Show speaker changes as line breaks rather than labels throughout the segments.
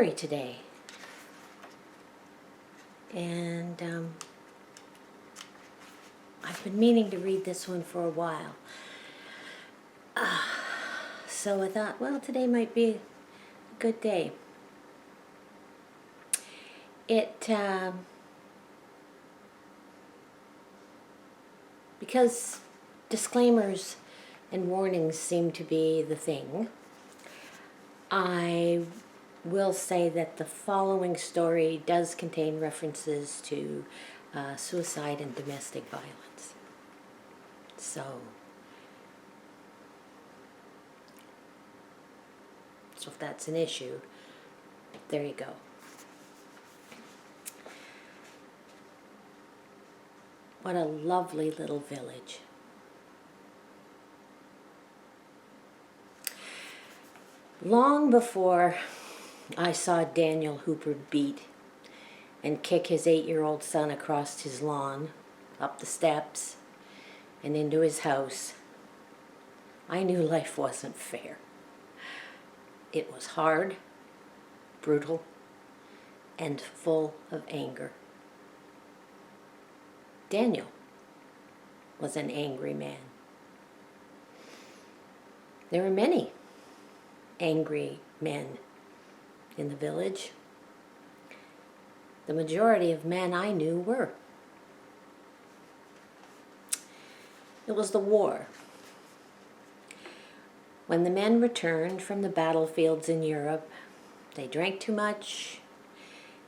story today. And I've been meaning to read this one for a while. So I thought, well, today might be a good day. Because disclaimers and warnings seem to be the thing, I will say that the following story does contain references to suicide and domestic violence. So if that's an issue, there you go. What a lovely little village. Long before I saw Daniel Hooper beat and kick his 8-year-old son across his lawn, up the steps, and into his house, I knew life wasn't fair. It was hard, brutal, and full of anger. Daniel was an angry man. There were many angry men in the village. The majority of men I knew were. It was the war. When the men returned from the battlefields in Europe, they drank too much,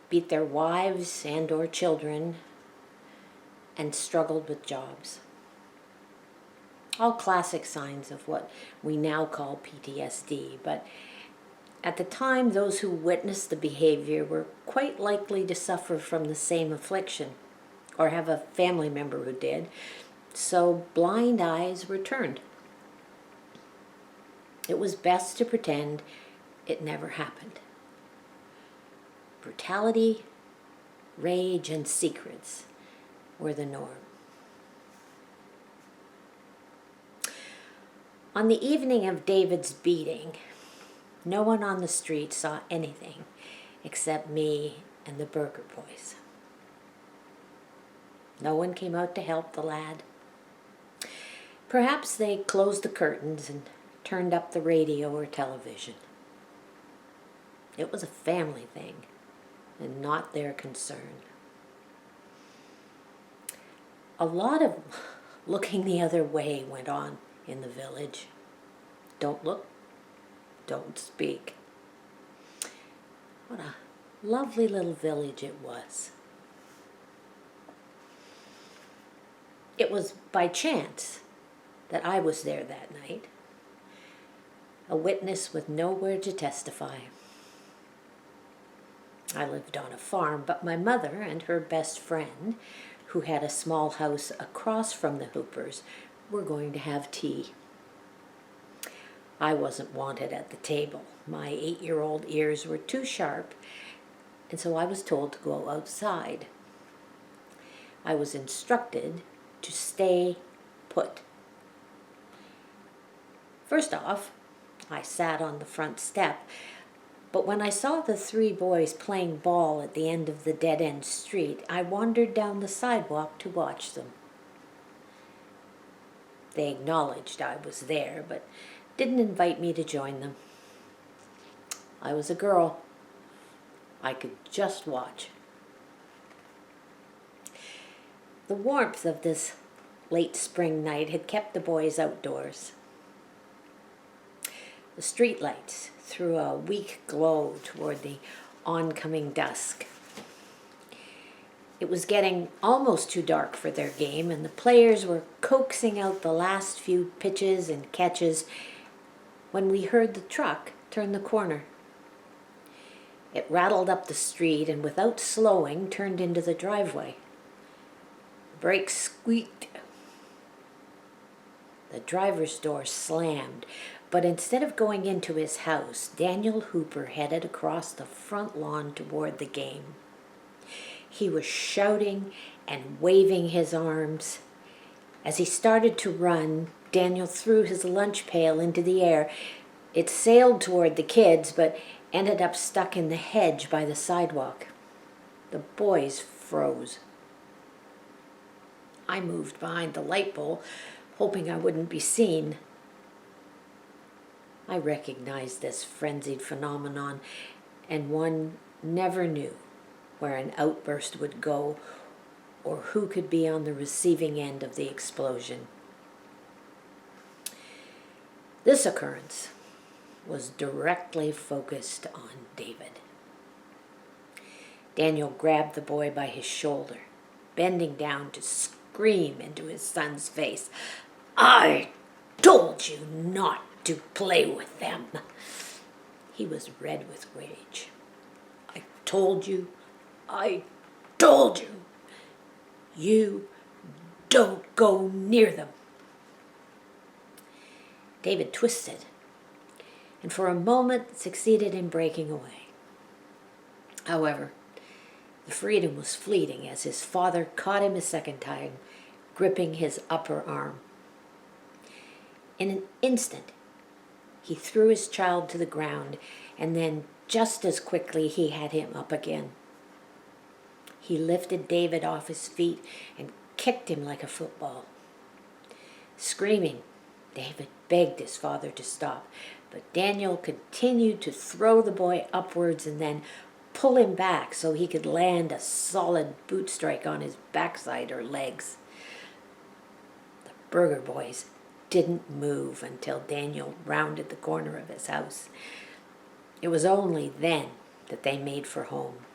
beat their wives and or children, and struggled with jobs. All classic signs of what we now call PTSD, but at the time those who witnessed the behavior were quite likely to suffer from the same affliction or have a family member who did, so blind eyes were turned. It was best to pretend it never happened. Brutality, rage, and secrets were the norm. On the evening of David's beating, no one on the street saw anything except me and the Burger Boys. No one came out to help the lad. Perhaps they closed the curtains and turned up the radio or television. It was a family thing and not their concern. A lot of looking the other way went on in the village. Don't look, don't speak. What a lovely little village it was. It was by chance that I was there that night, a witness with nowhere to testify. I lived on a farm, but my mother and her best friend, who had a small house across from the Hoopers, were going to have tea. I wasn't wanted at the table. My 8-year-old ears were too sharp, and so I was told to go outside. I was instructed to stay put. First off, I sat on the front step, but when I saw the 3 boys playing ball at the end of the dead-end street, I wandered down the sidewalk to watch them. They acknowledged I was there, but didn't invite me to join them. I was a girl. I could just watch. The warmth of this late spring night had kept the boys outdoors. The streetlights threw a weak glow toward the oncoming dusk. It was getting almost too dark for their game, and the players were coaxing out the last few pitches and catches when we heard the truck turn the corner. It rattled up the street and without slowing turned into the driveway. The brakes squeaked. The driver's door slammed, but instead of going into his house, Daniel Hooper headed across the front lawn toward the game. He was shouting and waving his arms. As he started to run, Daniel threw his lunch pail into the air. It sailed toward the kids, but ended up stuck in the hedge by the sidewalk. The boys froze. I moved behind the light pole, hoping I wouldn't be seen. I recognized this frenzied phenomenon, and one never knew where an outburst would go or who could be on the receiving end of the explosion. This occurrence was directly focused on David. Daniel grabbed the boy by his shoulder, bending down to scream into his son's face, "I told you not to play with them." He was red with rage. "I told you, I told you, you don't go near them." David twisted, and for a moment succeeded in breaking away. However, the freedom was fleeting as his father caught him a second time, gripping his upper arm. In an instant, he threw his child to the ground, and then just as quickly he had him up again. He lifted David off his feet and kicked him like a football. Screaming, David begged his father to stop, but Daniel continued to throw the boy upwards and then pull him back so he could land a solid boot strike on his backside or legs. The Burger Boys didn't move until Daniel rounded the corner of his house. It was only then that they made for home,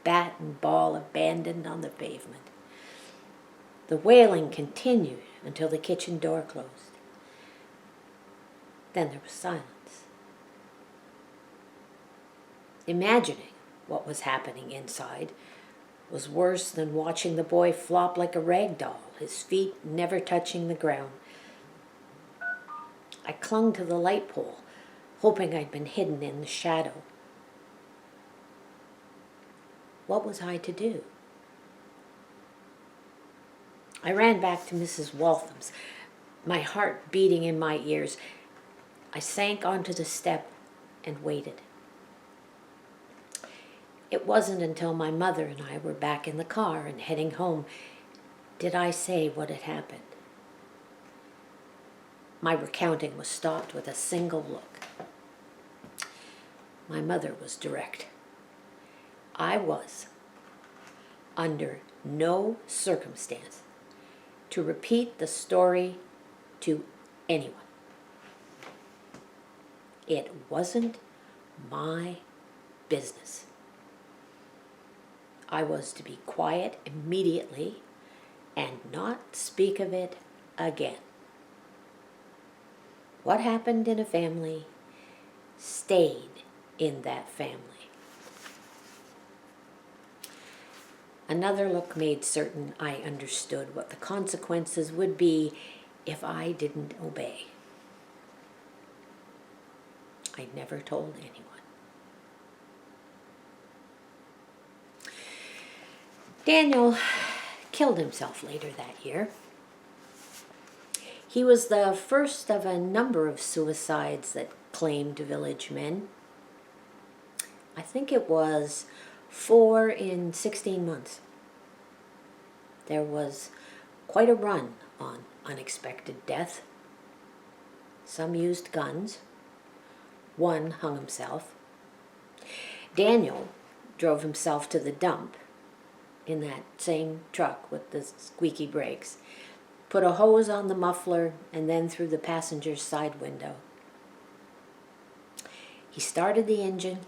bat and ball abandoned on the pavement. The wailing continued until the kitchen door closed. Then there was silence. Imagining what was happening inside was worse than watching the boy flop like a rag doll, his feet never touching the ground. I clung to the light pole, hoping I'd been hidden in the shadow. What was I to do? I ran back to Mrs. Waltham's, my heart beating in my ears. I sank onto the step and waited. It wasn't until my mother and I were back in the car and heading home did I say what had happened. My recounting was stopped with a single look. My mother was direct. I was, under no circumstance, to repeat the story to anyone. It wasn't my business. I was to be quiet immediately and not speak of it again. What happened in a family stayed in that family. Another look made certain I understood what the consequences would be if I didn't obey. I never told anyone. Daniel killed himself later that year. He was the first of a number of suicides that claimed village men. I think it was 4 in 16 months. There was quite a run on unexpected death. Some used guns. One hung himself. Daniel drove himself to the dump in that same truck with the squeaky brakes, put a hose on the muffler, and then through the passenger's side window. He started the engine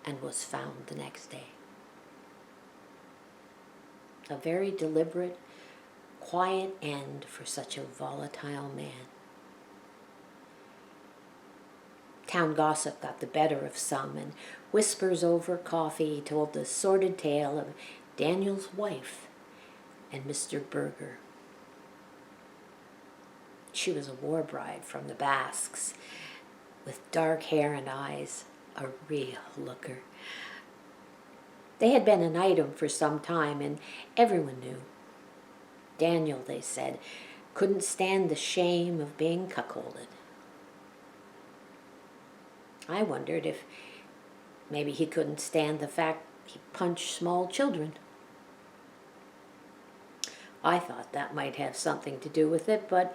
and was found the next day. A very deliberate, quiet end for such a volatile man. Town gossip got the better of some, and whispers over coffee told the sordid tale of Daniel's wife and Mr. Burger. She was a war bride from the Basques, with dark hair and eyes, a real looker. They had been an item for some time, and everyone knew. Daniel, they said, couldn't stand the shame of being cuckolded. I wondered if maybe he couldn't stand the fact he punched small children. I thought that might have something to do with it, but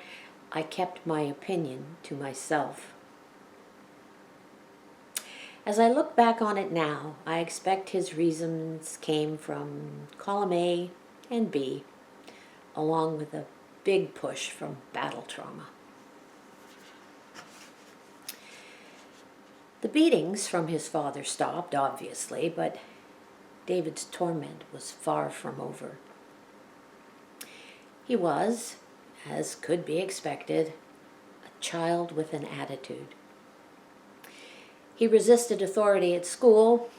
I kept my opinion to myself. As I look back on it now, I expect his reasons came from column A and B, along with a big push from battle trauma. The beatings from his father stopped, obviously, but David's torment was far from over. He was, as could be expected, a child with an attitude. He resisted authority at school,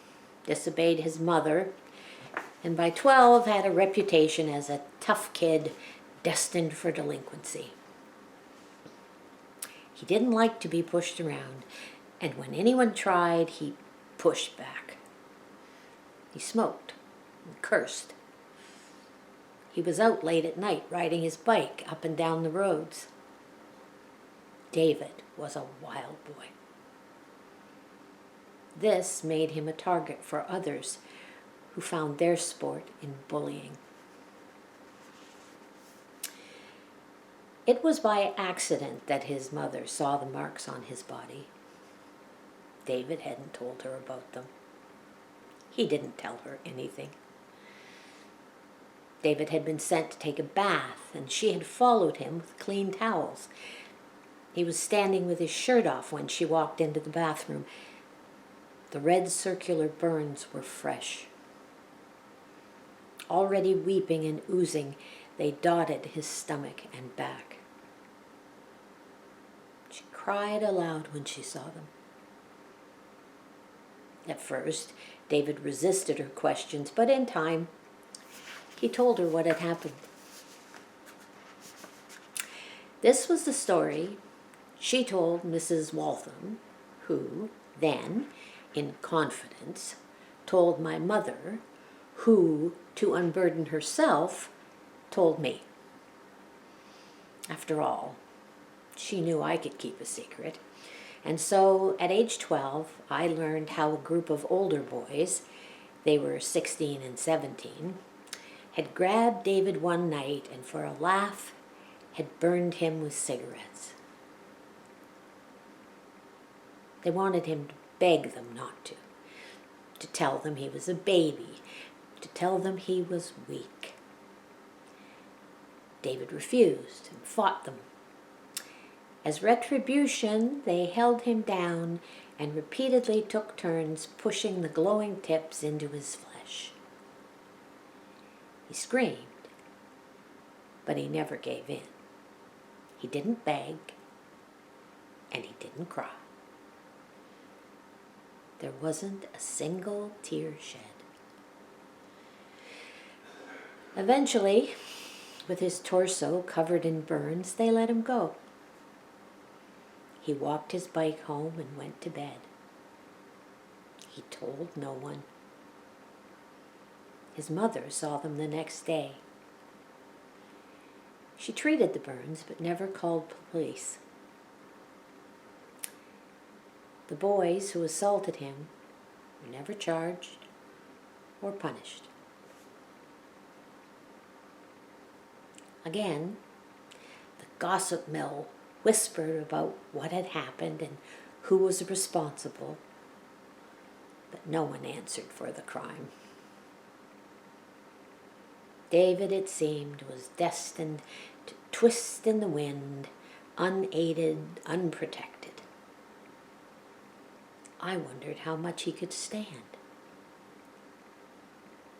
disobeyed his mother, and by 12 had a reputation as a tough kid destined for delinquency. He didn't like to be pushed around, and when anyone tried, he pushed back. He smoked and cursed. He was out late at night riding his bike up and down the roads. David was a wild boy. This made him a target for others who found their sport in bullying. It was by accident that his mother saw the marks on his body. David hadn't told her about them. He didn't tell her anything. David had been sent to take a bath, and she had followed him with clean towels. He was standing with his shirt off when she walked into the bathroom. The red circular burns were fresh. Already weeping and oozing, they dotted his stomach and back. She cried aloud when she saw them. At first, David resisted her questions, but in time, he told her what had happened. This was the story she told Mrs. Waltham, who then, in confidence, told my mother, who, to unburden herself, told me. After all, she knew I could keep a secret. And so, at age 12, I learned how a group of older boys, they were 16 and 17, had grabbed David one night and for a laugh had burned him with cigarettes. They wanted him to beg them not to tell them he was a baby, to tell them he was weak. David refused and fought them. As retribution, they held him down and repeatedly took turns pushing the glowing tips into his flesh. He screamed, but he never gave in. He didn't beg, and he didn't cry. There wasn't a single tear shed. Eventually, with his torso covered in burns, they let him go. He walked his bike home and went to bed. He told no one. His mother saw them the next day. She treated the burns but never called the police. The boys who assaulted him were never charged or punished. Again, the gossip mill whispered about what had happened and who was responsible, but no one answered for the crime. David, it seemed, was destined to twist in the wind, unaided, unprotected. I wondered how much he could stand.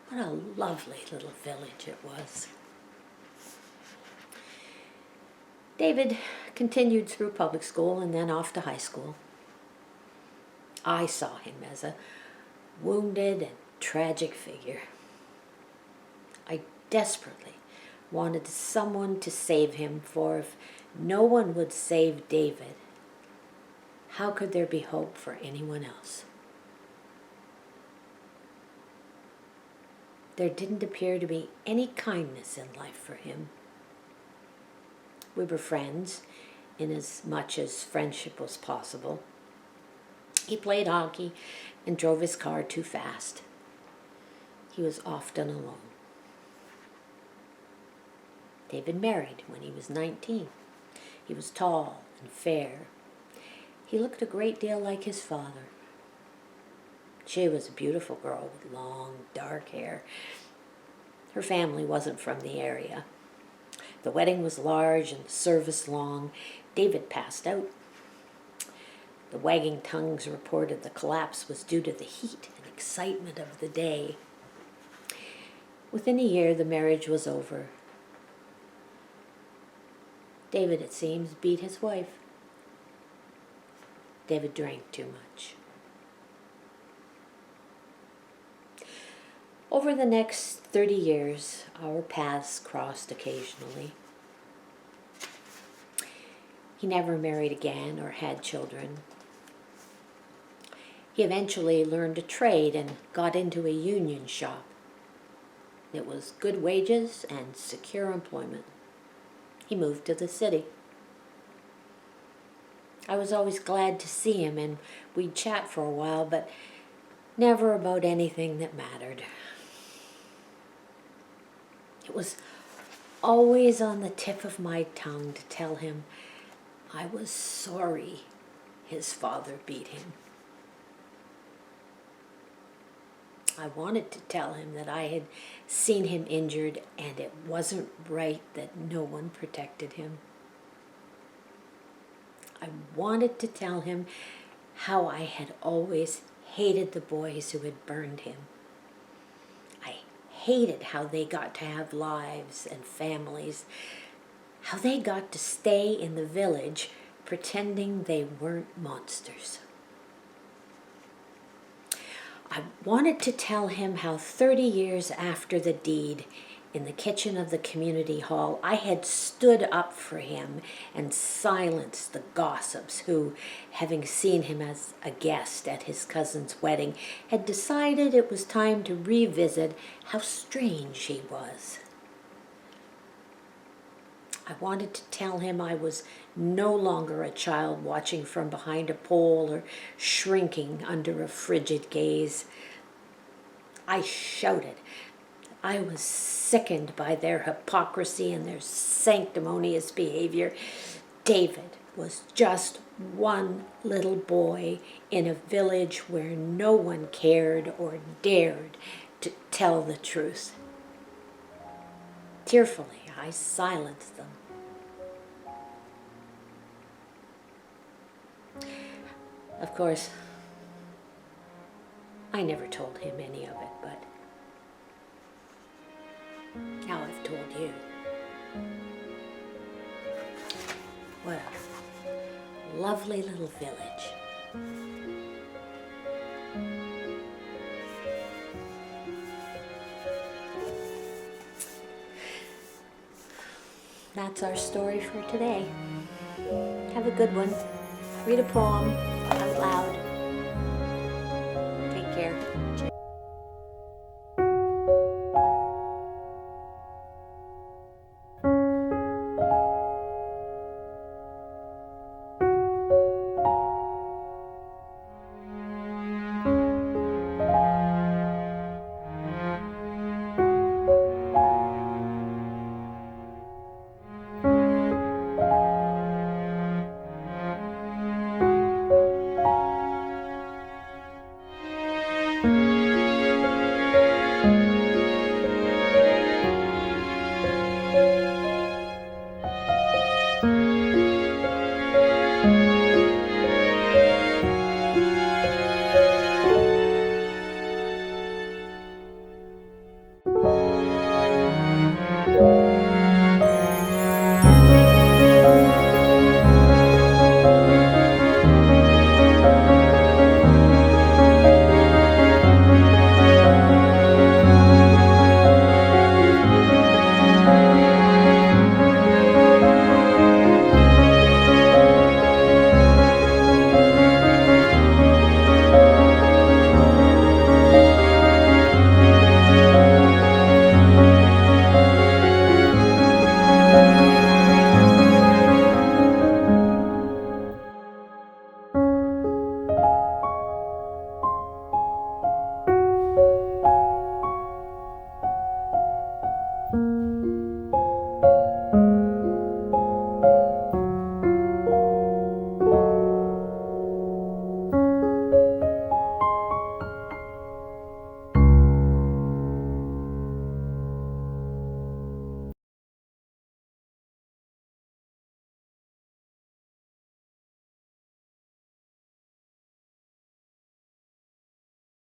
What a lovely little village it was. David continued through public school and then off to high school. I saw him as a wounded and tragic figure. I desperately wanted someone to save him, for if no one would save David, how could there be hope for anyone else? There didn't appear to be any kindness in life for him. We were friends, in as much as friendship was possible. He played hockey and drove his car too fast. He was often alone. David married when he was 19. He was tall and fair. He looked a great deal like his father. She was a beautiful girl with long, dark hair. Her family wasn't from the area. The wedding was large and the service long. David passed out. The wagging tongues reported the collapse was due to the heat and excitement of the day. Within a year, the marriage was over. David, it seems, beat his wife. David drank too much. Over the next 30 years, our paths crossed occasionally. He never married again or had children. He eventually learned a trade and got into a union shop. It was good wages and secure employment. He moved to the city. I was always glad to see him, and we'd chat for a while, but never about anything that mattered. It was always on the tip of my tongue to tell him I was sorry his father beat him. I wanted to tell him that I had seen him injured and it wasn't right that no one protected him. I wanted to tell him how I had always hated the boys who had burned him. I hated how they got to have lives and families, how they got to stay in the village pretending they weren't monsters. I wanted to tell him how 30 years after the deed, in the kitchen of the community hall, I had stood up for him and silenced the gossips who, having seen him as a guest at his cousin's wedding, had decided it was time to revisit how strange he was. I wanted to tell him I was no longer a child watching from behind a pole or shrinking under a frigid gaze. I shouted. I was sickened by their hypocrisy and their sanctimonious behavior. David was just one little boy in a village where no one cared or dared to tell the truth. Tearfully, I silenced them. Of course, I never told him any of it, but now I've told you. What a lovely little village. That's our story for today. Have a good one. Read a poem.